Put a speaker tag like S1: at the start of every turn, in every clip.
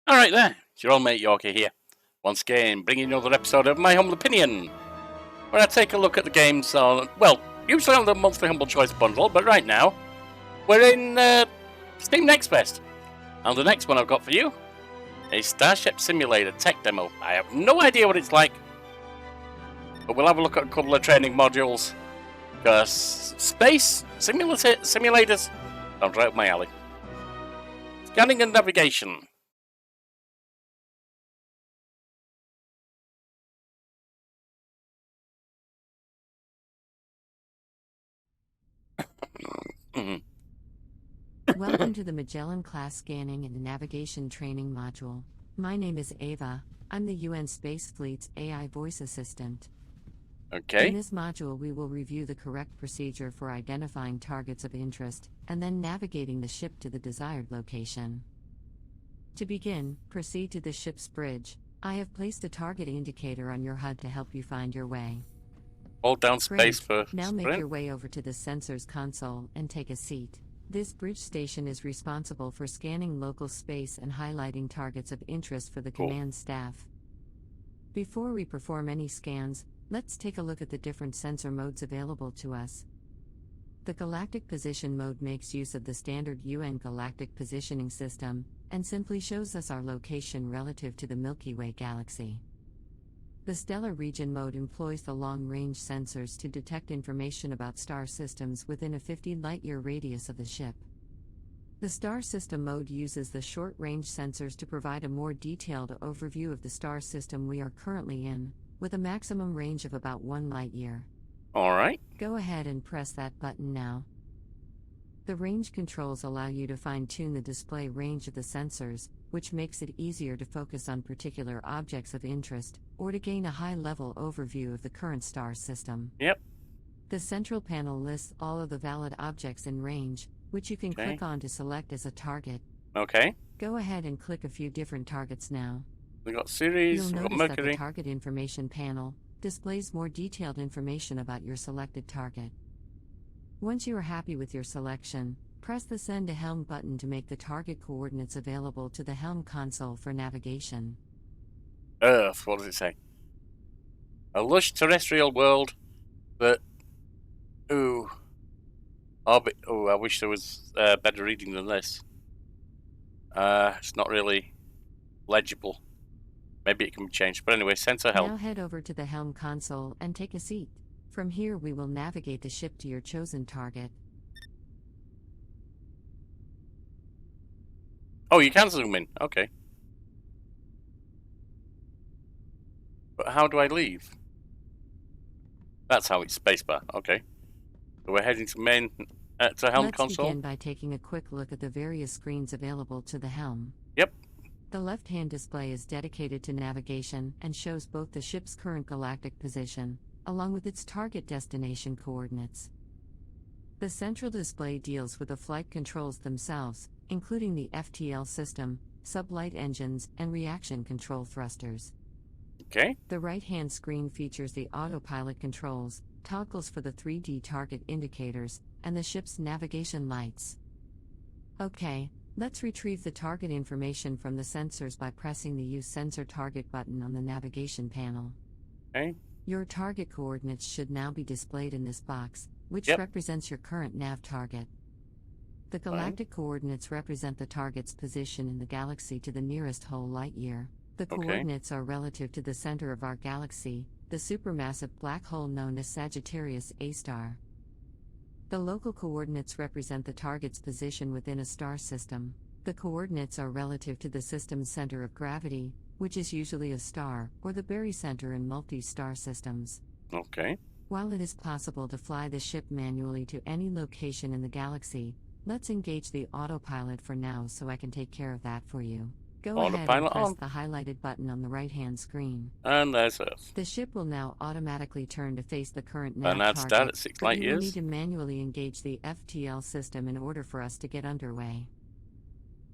S1: Alright there, it's your old mate Yorkie here, once again bringing you another episode of My Humble Opinion, where I take a look at the games on, well, usually on the monthly Humble Choice bundle, but right now, we're in Steam Next Fest, and the next one I've got for you is Starship Simulator Tech Demo. I have no idea what it's like, but we'll have a look at a couple of training modules, because space simulators sounds right up my alley. Scanning and navigation.
S2: Welcome to the Magellan Class Scanning and Navigation Training Module. My name is Ava. I'm the UN Space Fleet's AI voice assistant.
S1: Okay.
S2: In this module, we will review the correct procedure for identifying targets of interest and then navigating the ship to the desired location. To begin, proceed to the ship's bridge. I have placed a target indicator on your HUD to help you find your way.
S1: Hold down space for
S2: Now
S1: sprint.
S2: make your way over to the sensors console and take a seat. This bridge station is responsible for scanning local space and highlighting targets of interest for the command staff. Before we perform any scans, let's take a look at the different sensor modes available to us. The Galactic Position mode makes use of the standard UN Galactic Positioning System, and simply shows us our location relative to the Milky Way galaxy. The Stellar Region mode employs the long-range sensors to detect information about star systems within a 50 light-year radius of the ship. The Star System mode uses the short-range sensors to provide a more detailed overview of the star system we are currently in, with a maximum range of about 1 light-year.
S1: Alright.
S2: Go ahead and press that button now. The range controls allow you to fine-tune the display range of the sensors, which makes it easier to focus on particular objects of interest, or to gain a high-level overview of the current star system.
S1: Yep.
S2: The central panel lists all of the valid objects in range, which you can click on to select as a target.
S1: Okay.
S2: Go ahead and click a few different targets now.
S1: We got Ceres,
S2: You'll
S1: we got
S2: notice that
S1: Mercury.
S2: the target information panel displays more detailed information about your selected target. Once you are happy with your selection, press the Send to Helm button to make the target coordinates available to the Helm console for navigation.
S1: Earth, what does it say? A lush terrestrial world that... Ooh. Orbit... Oh, I wish there was better reading than this. It's not really legible. Maybe it can be changed. But anyway, sensor help.
S2: Now head over to the Helm console and take a seat. From here we will navigate the ship to your chosen target.
S1: Oh, you can zoom in. Okay. But how do I leave? That's how it's spacebar. Okay. So we're heading to main... to Helm console.
S2: Let's begin by taking a quick look at the various screens available to the Helm.
S1: Yep.
S2: The left-hand display is dedicated to navigation and shows both the ship's current galactic position, along with its target destination coordinates. The central display deals with the flight controls themselves, including the FTL system, sublight engines, and reaction control thrusters.
S1: Okay.
S2: The right-hand screen features the autopilot controls, toggles for the 3D target indicators, and the ship's navigation lights. Okay, let's retrieve the target information from the sensors by pressing the Use Sensor Target button on the navigation panel.
S1: Okay.
S2: Your target coordinates should now be displayed in this box, which represents your current nav target. The galactic coordinates represent the target's position in the galaxy to the nearest whole light year. The coordinates are relative to the center of our galaxy, the supermassive black hole known as Sagittarius A star. The local coordinates represent the target's position within a star system. The coordinates are relative to the system's center of gravity, which is usually a star, or the barycenter in multi-star systems.
S1: Okay.
S2: While it is possible to fly the ship manually to any location in the galaxy, let's engage the autopilot for now so I can take care of that for you. Go ahead and press the highlighted button on the right-hand screen.
S1: And there's Earth.
S2: The ship will now automatically turn to face the current nav
S1: and that's
S2: target,
S1: that at 6 light
S2: but
S1: years.
S2: you will need to manually engage the FTL system in order for us to get underway.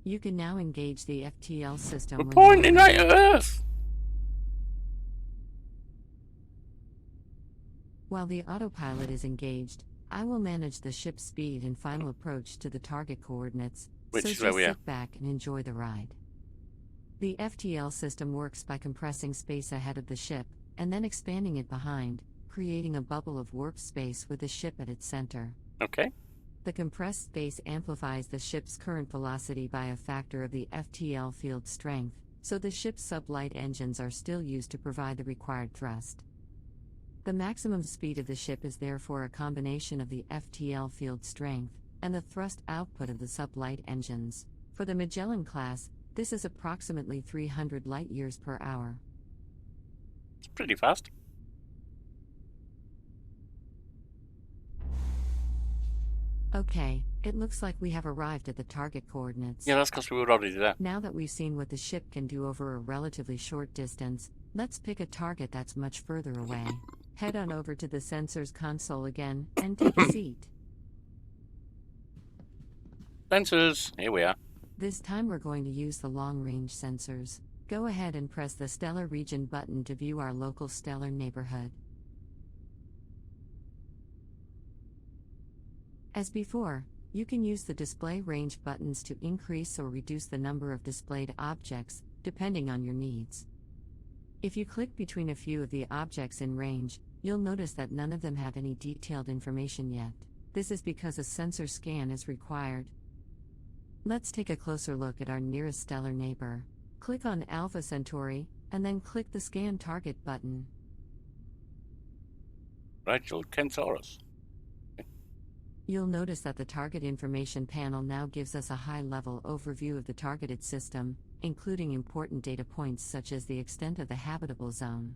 S2: You can now engage the FTL system.
S1: We're pointing right at Earth!
S2: While the autopilot is engaged, I will manage the ship's speed and final approach to the target coordinates,
S1: Which
S2: so
S1: is where
S2: just
S1: we are.
S2: sit back and enjoy the ride. The FTL system works by compressing space ahead of the ship, and then expanding it behind, creating a bubble of warp space with the ship at its center.
S1: Okay.
S2: The compressed space amplifies the ship's current velocity by a factor of the FTL field strength, so the ship's sublight engines are still used to provide the required thrust. The maximum speed of the ship is therefore a combination of the FTL field strength and the thrust output of the sublight engines. For the Magellan class, this is approximately 300 light-years per hour.
S1: It's pretty fast.
S2: Okay, it looks like we have arrived at the target coordinates.
S1: Yeah, that's because we were already there.
S2: Now that we've seen what the ship can do over a relatively short distance, let's pick a target that's much further away. Head on over to the sensors console again, and take a seat.
S1: Sensors, here we are.
S2: This time we're going to use the long-range sensors. Go ahead and press the Stellar Region button to view our local stellar neighborhood. As before, you can use the display range buttons to increase or reduce the number of displayed objects, depending on your needs. If you click between a few of the objects in range, you'll notice that none of them have any detailed information yet. This is because a sensor scan is required. Let's take a closer look at our nearest stellar neighbor. Click on Alpha Centauri, and then click the Scan Target button.
S1: Rachel Kentaurus.
S2: You'll notice that the target information panel now gives us a high-level overview of the targeted system, including important data points such as the extent of the habitable zone.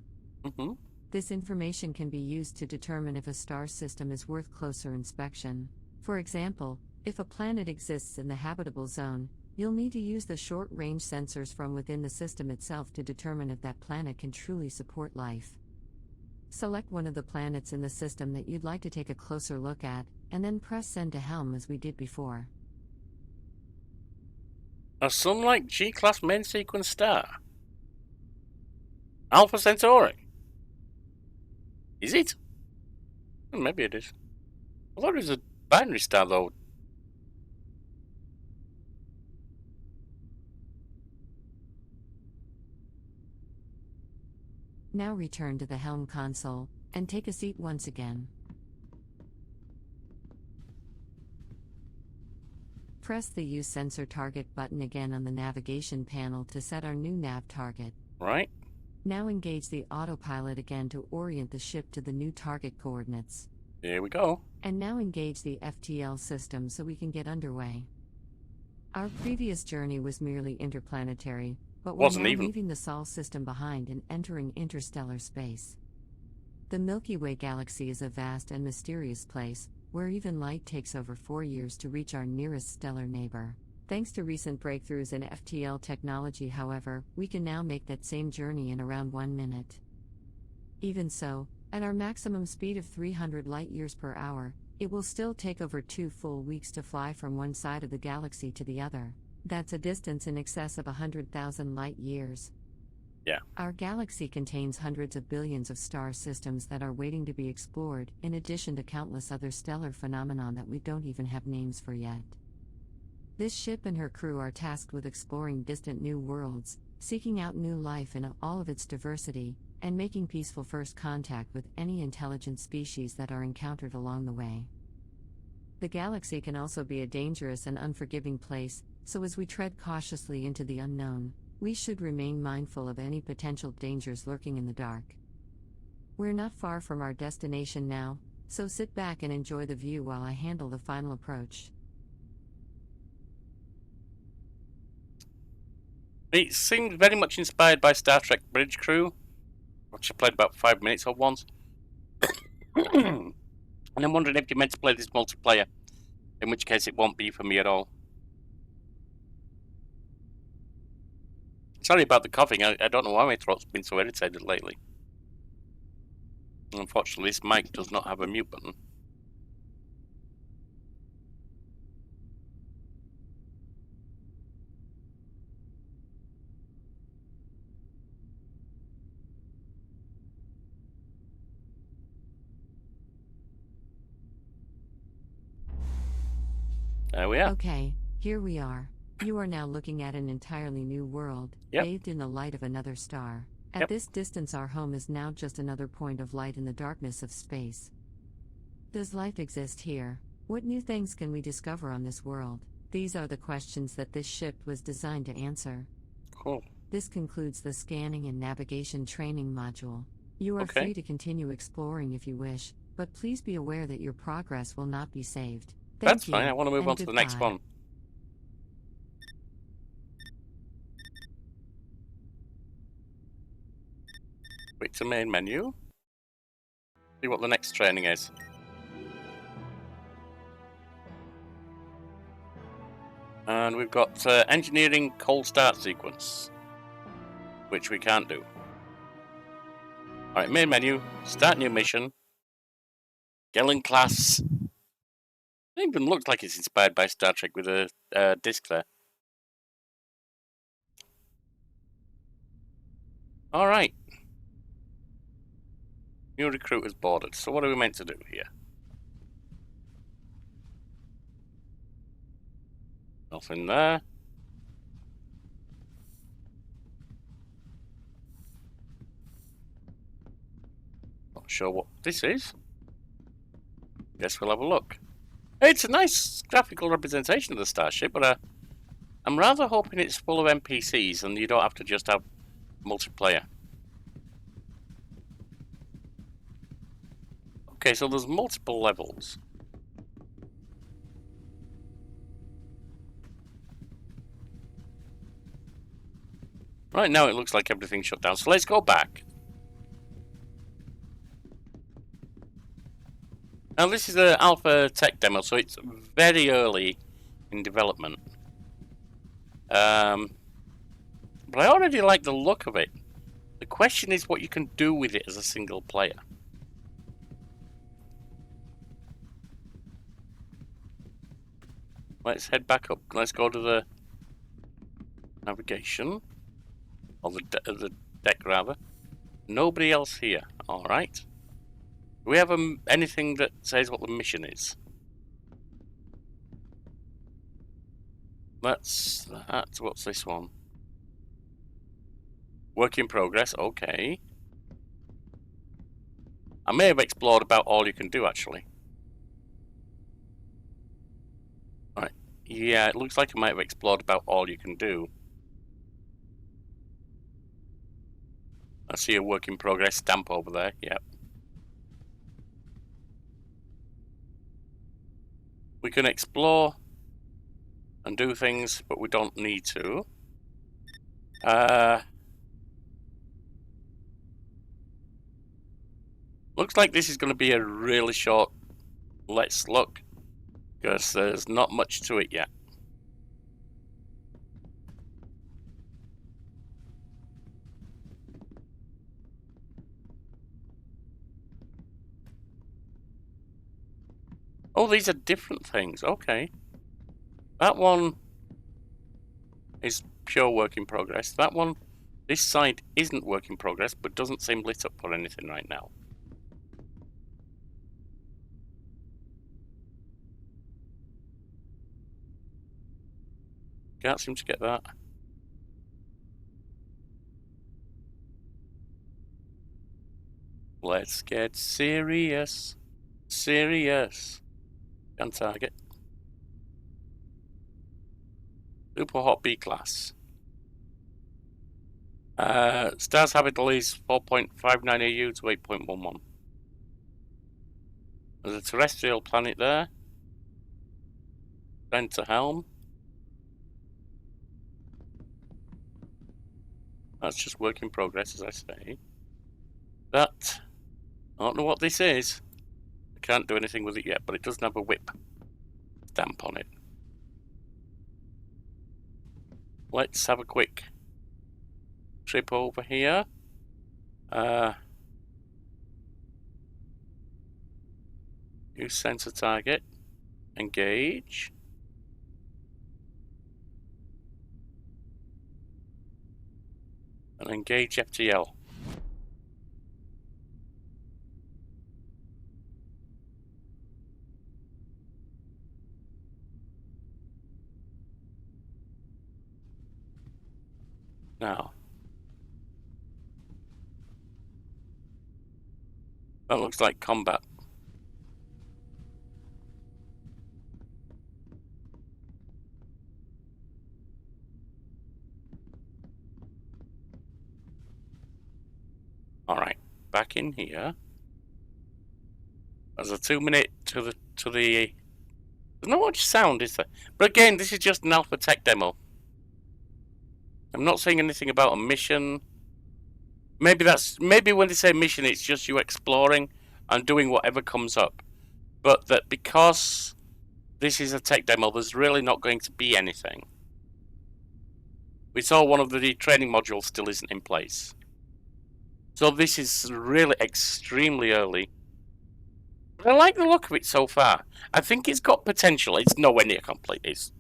S2: This information can be used to determine if a star system is worth closer inspection. For example, if a planet exists in the habitable zone, you'll need to use the short-range sensors from within the system itself to determine if that planet can truly support life. Select one of the planets in the system that you'd like to take a closer look at, and then press Send to Helm as we did before.
S1: A Sun-like G-class main sequence star. Alpha Centauri. Is it? Maybe it is. I thought it was a binary star though.
S2: Now return to the Helm console, and take a seat once again. Press the Use Sensor Target button again on the navigation panel to set our new nav target.
S1: Right.
S2: Now engage the autopilot again to orient the ship to the new target coordinates.
S1: Here we go.
S2: And now engage the FTL system so we can get underway. Our previous journey was merely interplanetary, but we're now leaving the Sol system behind and entering interstellar space. The Milky Way galaxy is a vast and mysterious place, where even light takes over 4 years to reach our nearest stellar neighbor. Thanks to recent breakthroughs in FTL technology, however, we can now make that same journey in around 1 minute. Even so, at our maximum speed of 300 light-years per hour, it will still take over 2 full weeks to fly from one side of the galaxy to the other. That's a distance in excess of 100,000 light-years.
S1: Yeah.
S2: Our galaxy contains hundreds of billions of star systems that are waiting to be explored, in addition to countless other stellar phenomena that we don't even have names for yet. This ship and her crew are tasked with exploring distant new worlds, seeking out new life in all of its diversity, and making peaceful first contact with any intelligent species that are encountered along the way. The galaxy can also be a dangerous and unforgiving place, so as we tread cautiously into the unknown, we should remain mindful of any potential dangers lurking in the dark. We're not far from our destination now, so sit back and enjoy the view while I handle the final approach.
S1: It seems very much inspired by Star Trek Bridge Crew, which I played about 5 minutes of once. And I'm wondering if you're meant to play this multiplayer, in which case it won't be for me at all. Sorry about the coughing, I don't know why my throat's been so irritated lately. Unfortunately, this mic does not have a mute button. There we are.
S2: Okay, here we are. You are now looking at an entirely new world,
S1: Yep.
S2: bathed in the light of another star. At
S1: Yep.
S2: this distance, our home is now just another point of light in the darkness of space. Does life exist here? What new things can we discover on this world? These are the questions that this ship was designed to answer.
S1: Cool.
S2: This concludes the scanning and navigation training module. You are
S1: Okay.
S2: free to continue exploring if you wish, but please be aware that your progress will not be saved.
S1: That's
S2: Thank
S1: fine.
S2: you,
S1: I want to move
S2: and
S1: on to the next
S2: goodbye.
S1: one. Quick to main menu. See what the next training is. And we've got engineering cold start sequence, which we can't do. Alright, main menu, start new mission. Gellin class. It even looks like it's inspired by Star Trek with a disc there. Alright. New recruiters boarded. So what are we meant to do here? Nothing there. Not sure what this is. Guess we'll have a look. It's a nice graphical representation of the starship, but I'm rather hoping it's full of NPCs and you don't have to just have multiplayer. Okay, so there's multiple levels. Right now it looks like everything's shut down, so let's go back. Now this is an alpha tech demo, so it's very early in development. But I already like the look of it. The question is what you can do with it as a single player. Let's head back up. Let's go to the navigation. Or the deck, rather. Nobody else here. Alright. Do we have anything that says what the mission is? That's that. What's this one? Work in progress. Okay. I may have explored about all you can do, actually. Alright. Yeah, it looks like I might have explored about all you can do. I see a work in progress stamp over there. Yep. We can explore and do things, but we don't need to. Looks like this is going to be a really short let's look, because there's not much to it yet. Oh, these are different things. Okay. That one is pure work in progress. That one, this side isn't work in progress, but doesn't seem lit up for anything right now. Can't seem to get that. Let's get serious. Serious. Gun target. Super Hot B class. Stars habitable is 4.59 AU to 8.11. There's a terrestrial planet there. Center helm. That's just work in progress, as I say. That, I don't know what this is. I can't do anything with it yet, but it doesn't have a whip stamp on it. Let's have a quick trip over here. Use sensor target. Engage. And engage FTL. Now. That looks like combat. Alright, back in here. There's a 2 minute to the there's not much sound, is there? But again, this is just an alpha tech demo. I'm not saying anything about a mission. Maybe when they say mission, it's just you exploring and doing whatever comes up. But that because this is a tech demo, there's really not going to be anything. We saw one of the training modules still isn't in place. So this is really extremely early. But I like the look of it so far. I think it's got potential. It's nowhere near complete. It's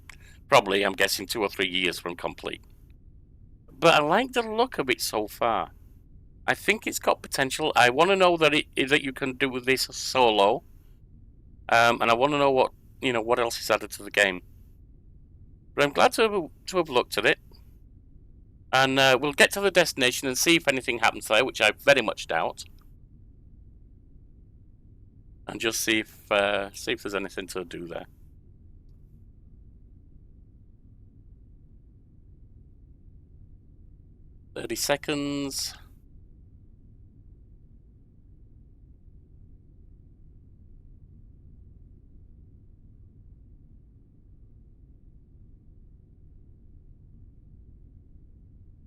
S1: probably, I'm guessing, 2 or 3 years from complete. But I like the look of it so far. I think it's got potential. I want to know that that you can do this solo. And I want to know what else is added to the game. But I'm glad to have looked at it. And we'll get to the destination and see if anything happens there, which I very much doubt. And just see if there's anything to do there. "30 seconds.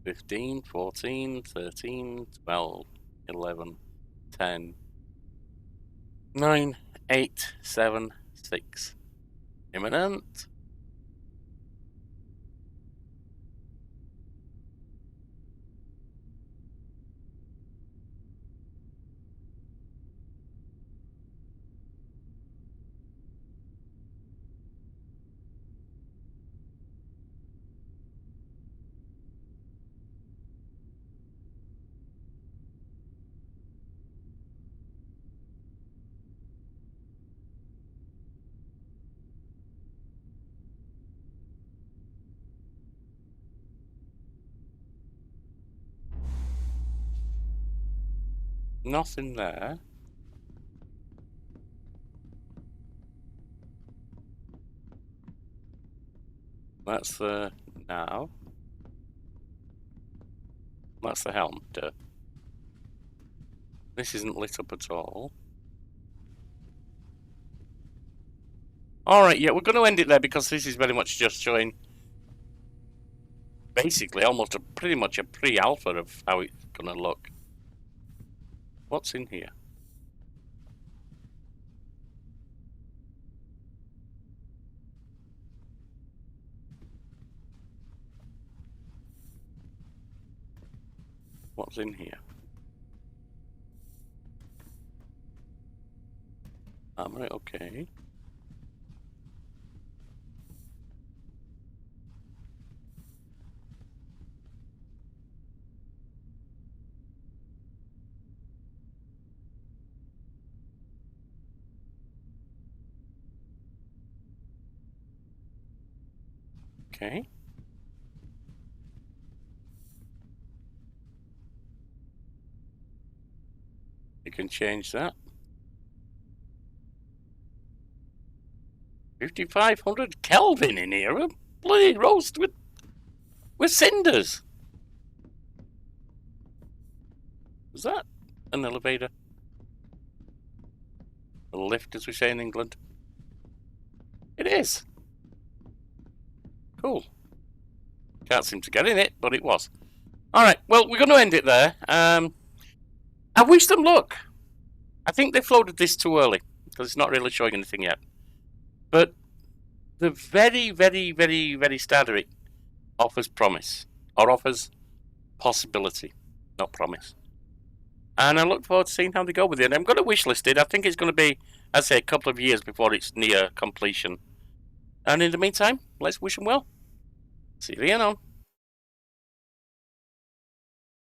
S1: "15, 14, 13, 12, 11, 10, 9, 8, 7, 6. Imminent. Nothing there. That's the now. That's the helm. Duh. This isn't lit up at all. Alright, yeah, we're going to end it there because this is very much just showing basically almost pretty much a pre-alpha of how it's going to look. What's in here? What's in here? Right, okay. Okay. You can change that. 5,500 Kelvin in here. A bloody roast with cinders. Is that an elevator? A lift, as we say in England. It is. Cool. Can't seem to get in it, but it was. Alright, well, we're going to end it there. I wish them luck. I think they floated this too early, because it's not really showing anything yet. But the very, very, very, very start of it offers promise. Or offers possibility, not promise. And I look forward to seeing how they go with it. And I'm going to wishlist it. I think it's going to be, I'd say, a couple of years before it's near completion. And in the meantime, let's wish them well. See you then on.